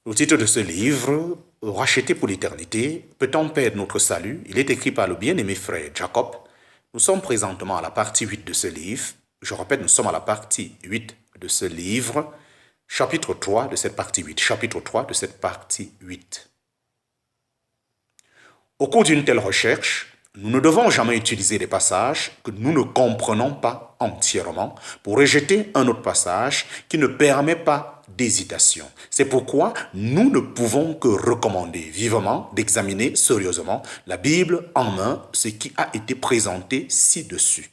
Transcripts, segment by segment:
Le titre de ce livre, Racheté pour l'éternité, peut-on perdre notre salut? Il est écrit par le bien-aimé frère Jacob. Nous sommes présentement à la partie 8 de ce livre. Je répète, nous sommes à la partie 8 de ce livre, chapitre 3 de cette partie 8. Chapitre 3 de cette partie 8. Au cours d'une telle recherche, nous ne devons jamais utiliser des passages que nous ne comprenons pas entièrement pour rejeter un autre passage qui ne permet pas d'hésitation. C'est pourquoi nous ne pouvons que recommander vivement d'examiner sérieusement la Bible en main, ce qui a été présenté ci-dessus.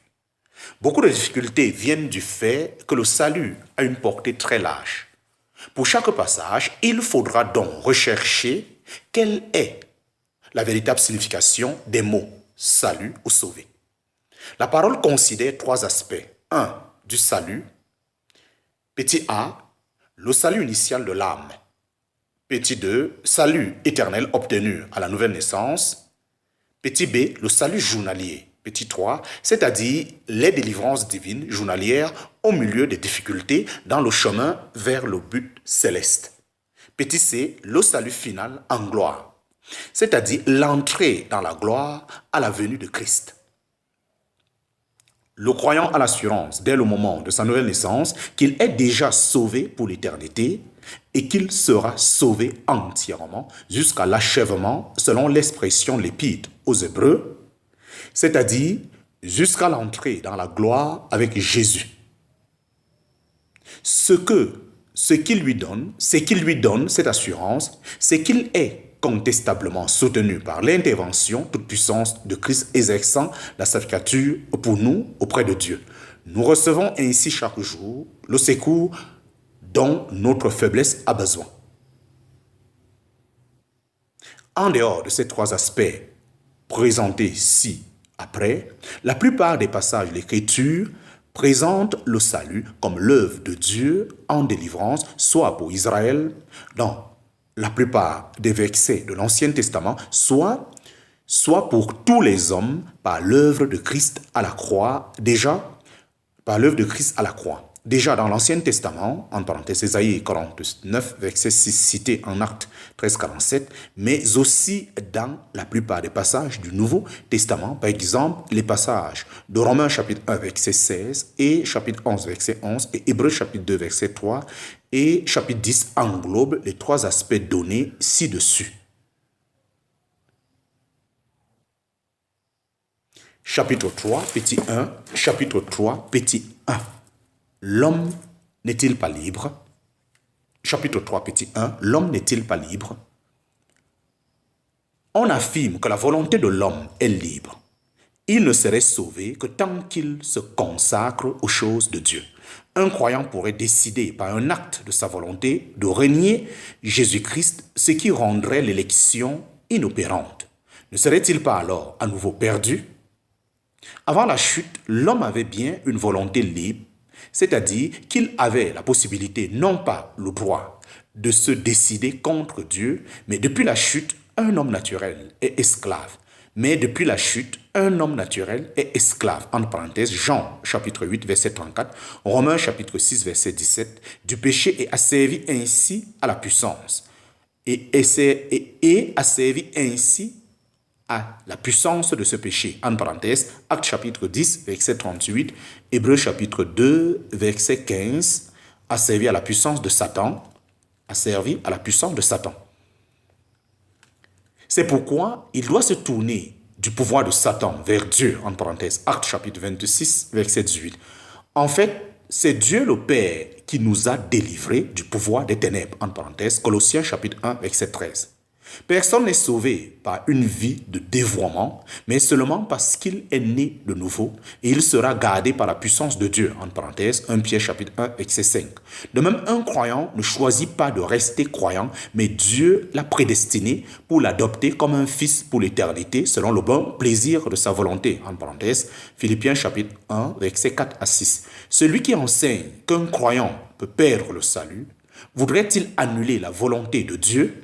Beaucoup de difficultés viennent du fait que le salut a une portée très large. Pour chaque passage, il faudra donc rechercher quelle est la véritable signification des mots salut ou sauver. La parole considère trois aspects. 1. Du salut. Petit a, le salut initial de l'âme. Petit 2, salut éternel obtenu à la nouvelle naissance. Petit b, le salut journalier. Petit 3, c'est-à-dire les délivrances divines journalières au milieu des difficultés dans le chemin vers le but céleste. Petit c, le salut final en gloire, c'est-à-dire l'entrée dans la gloire à la venue de Christ. Le croyant a l'assurance, dès le moment de sa nouvelle naissance, qu'il est déjà sauvé pour l'éternité et qu'il sera sauvé entièrement jusqu'à l'achèvement, selon l'expression l'épître aux Hébreux, c'est-à-dire jusqu'à l'entrée dans la gloire avec Jésus. Ce qu'il lui donne cette assurance, c'est qu'il est contestablement soutenu par l'intervention toute puissance de Christ exerçant la sacrificature pour nous auprès de Dieu. Nous recevons ainsi chaque jour le secours dont notre faiblesse a besoin. En dehors de ces trois aspects présentés ci-après, la plupart des passages de l'Écriture présentent le salut comme l'œuvre de Dieu en délivrance, soit pour Israël, dans la plupart des versets de l'Ancien Testament, soit pour tous les hommes par l'œuvre de Christ à la croix, déjà dans l'Ancien Testament, en parenthèse Ésaïe 49, verset 6 cité en Actes 13, 47, mais aussi dans la plupart des passages du Nouveau Testament, par exemple les passages de Romains chapitre 1, verset 16 et chapitre 11, verset 11 et Hébreux chapitre 2, verset 3 et chapitre 10 englobe les trois aspects donnés ci-dessus. Chapitre 3, petit 1, chapitre 3, petit 1. L'homme n'est-il pas libre? Chapitre 3, petit 1. L'homme n'est-il pas libre? On affirme que la volonté de l'homme est libre. Il ne serait sauvé que tant qu'il se consacre aux choses de Dieu. Un croyant pourrait décider par un acte de sa volonté de renier Jésus-Christ, ce qui rendrait l'élection inopérante. Ne serait-il pas alors à nouveau perdu? Avant la chute, l'homme avait bien une volonté libre, c'est-à-dire qu'il avait la possibilité, non pas le droit, de se décider contre Dieu, mais depuis la chute, un homme naturel est esclave. Mais depuis la chute, un homme naturel est esclave. En parenthèse, Jean chapitre 8, verset 34, Romains chapitre 6, verset 17, du péché est asservi ainsi à la puissance. Et asservi ainsi à la puissance de ce péché. En parenthèse, Actes chapitre 10, verset 38, Hébreux chapitre 2, verset 15, asservi à la puissance de Satan, asservi à la puissance de Satan. C'est pourquoi il doit se tourner du pouvoir de Satan vers Dieu, en parenthèse, Actes chapitre 26, verset 18. En fait, c'est Dieu le Père qui nous a délivrés du pouvoir des ténèbres, en parenthèse, Colossiens chapitre 1, verset 13. Personne n'est sauvé par une vie de dévouement, mais seulement parce qu'il est né de nouveau et il sera gardé par la puissance de Dieu. En parenthèse, 1 Pierre chapitre 1, verset 5. De même, un croyant ne choisit pas de rester croyant, mais Dieu l'a prédestiné pour l'adopter comme un fils pour l'éternité, selon le bon plaisir de sa volonté. En parenthèse, Philippiens chapitre 1, verset 4 à 6. Celui qui enseigne qu'un croyant peut perdre le salut, voudrait-il annuler la volonté de Dieu?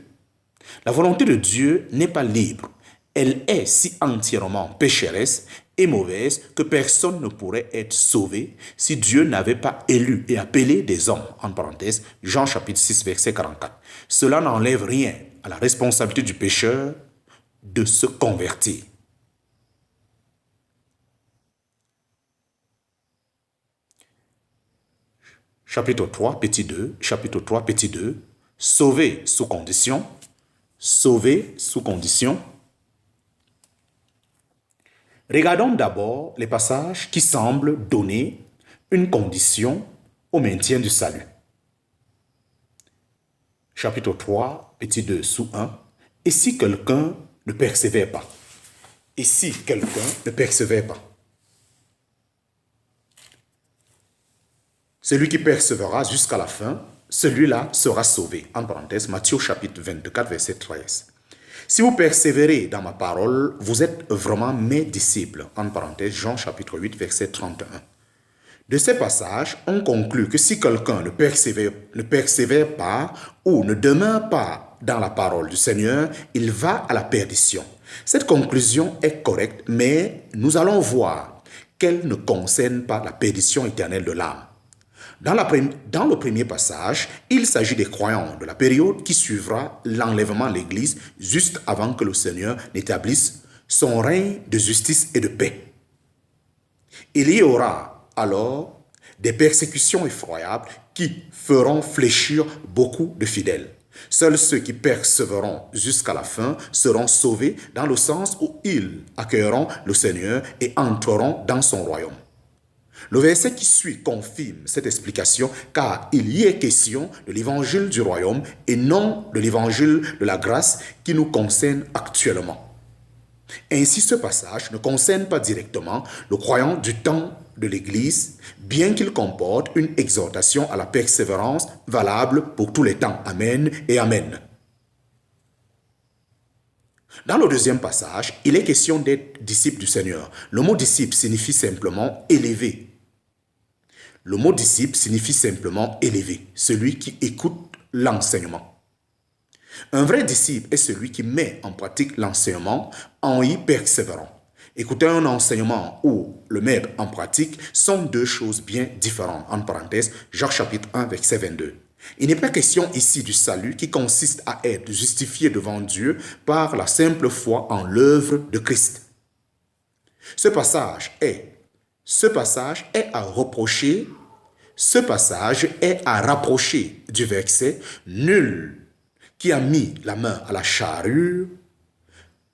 La volonté de Dieu n'est pas libre. Elle est si entièrement pécheresse et mauvaise que personne ne pourrait être sauvé si Dieu n'avait pas élu et appelé des hommes, en parenthèse, Jean chapitre 6, verset 44. Cela n'enlève rien à la responsabilité du pécheur de se convertir. Chapitre 3, petit 2, chapitre 3, petit 2, sauvé sous condition, sauvé sous condition. Regardons d'abord les passages qui semblent donner une condition au maintien du salut. Chapitre 3, petit 2, sous 1. Et si quelqu'un ne persévère pas? Et si quelqu'un ne persévère pas? Celui qui persévérera jusqu'à la fin, celui-là sera sauvé. En parenthèse, Matthieu chapitre 24, verset 13. Si vous persévérez dans ma parole, vous êtes vraiment mes disciples. En parenthèse, Jean chapitre 8, verset 31. De ces passages, on conclut que si quelqu'un ne persévère pas ou ne demeure pas dans la parole du Seigneur, il va à la perdition. Cette conclusion est correcte, mais nous allons voir qu'elle ne concerne pas la perdition éternelle de l'âme. Dans le premier passage, il s'agit des croyants de la période qui suivra l'enlèvement de l'Église juste avant que le Seigneur n'établisse son règne de justice et de paix. Il y aura alors des persécutions effroyables qui feront fléchir beaucoup de fidèles. Seuls ceux qui persévéreront jusqu'à la fin seront sauvés dans le sens où ils accueilleront le Seigneur et entreront dans son royaume. Le verset qui suit confirme cette explication car il y est question de l'évangile du royaume et non de l'évangile de la grâce qui nous concerne actuellement. Ainsi, ce passage ne concerne pas directement le croyant du temps de l'Église, bien qu'il comporte une exhortation à la persévérance valable pour tous les temps. Amen et Amen. Dans le deuxième passage, il est question d'être disciple du Seigneur. Le mot disciple signifie simplement élevé. Le mot disciple signifie simplement élevé, celui qui écoute l'enseignement. Un vrai disciple est celui qui met en pratique l'enseignement en y persévérant. Écouter un enseignement ou le mettre en pratique sont deux choses bien différentes. En parenthèse, Jacques chapitre 1, verset 22. Il n'est pas question ici du salut qui consiste à être justifié devant Dieu par la simple foi en l'œuvre de Christ. Ce passage est à rapprocher du verset « Nul qui a mis la main à la charrue,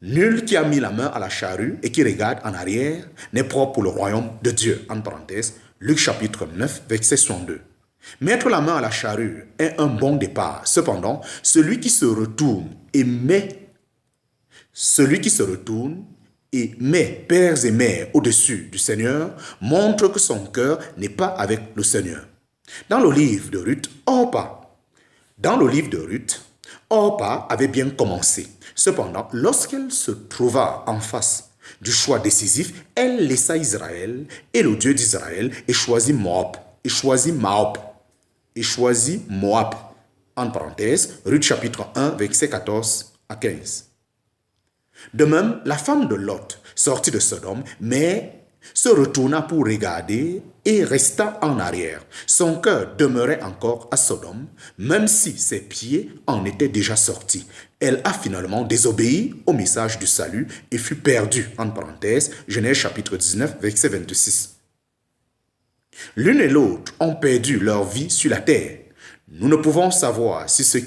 et qui regarde en arrière n'est propre pour le royaume de Dieu. » En parenthèse, Luc chapitre 9, verset 62. Mettre la main à la charrue est un bon départ. Cependant, celui qui se retourne et met pères et mères au-dessus du Seigneur montre que son cœur n'est pas avec le Seigneur. Dans le livre de Ruth, Orpa avait bien commencé. Cependant, lorsqu'elle se trouva en face du choix décisif, elle laissa Israël et le Dieu d'Israël et choisit Moab. En parenthèse, Ruth chapitre 1, verset 14 à 15. De même, la femme de Lot sortit de Sodome, mais se retourna pour regarder et resta en arrière. Son cœur demeurait encore à Sodome, même si ses pieds en étaient déjà sortis. Elle a finalement désobéi au message du salut et fut perdue. En parenthèse, Genèse chapitre 19, verset 26. L'une et l'autre ont perdu leur vie sur la terre. Nous ne pouvons savoir ce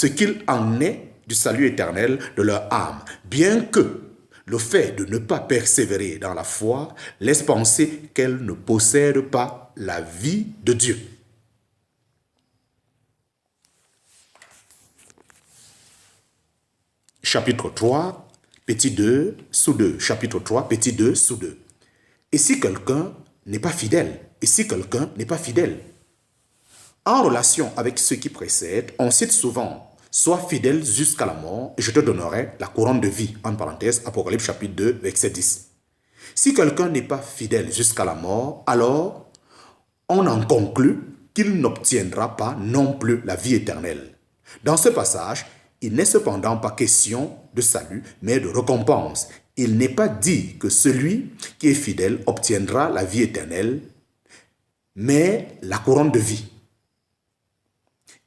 qu'il en est du salut éternel de leur âme, bien que le fait de ne pas persévérer dans la foi laisse penser qu'elle ne possède pas la vie de Dieu. Chapitre 3, petit 2, sous 2. Chapitre 3, petit 2, sous 2. Et si quelqu'un n'est pas fidèle? En relation avec ceux qui précèdent, on cite souvent « Sois fidèle jusqu'à la mort et je te donnerai la couronne de vie ». En parenthèse, Apocalypse chapitre 2, verset 10. Si quelqu'un n'est pas fidèle jusqu'à la mort, alors on en conclut qu'il n'obtiendra pas non plus la vie éternelle. Dans ce passage, il n'est cependant pas question de salut, mais de récompense. il n'est pas dit que celui qui est fidèle obtiendra la vie éternelle, mais la couronne de vie.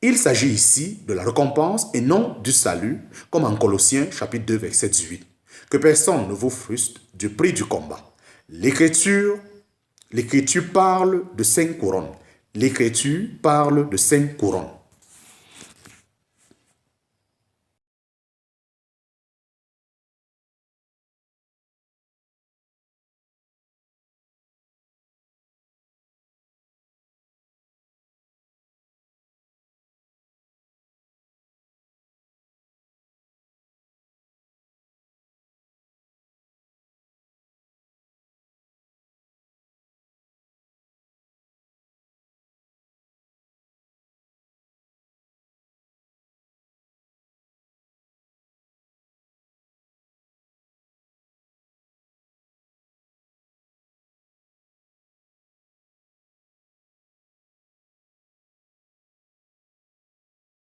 Il s'agit ici de la récompense et non du salut, comme en Colossiens chapitre 2, verset 18. Que personne ne vous frustre du prix du combat. L'Écriture parle de 5 couronnes. L'Écriture parle de 5 couronnes.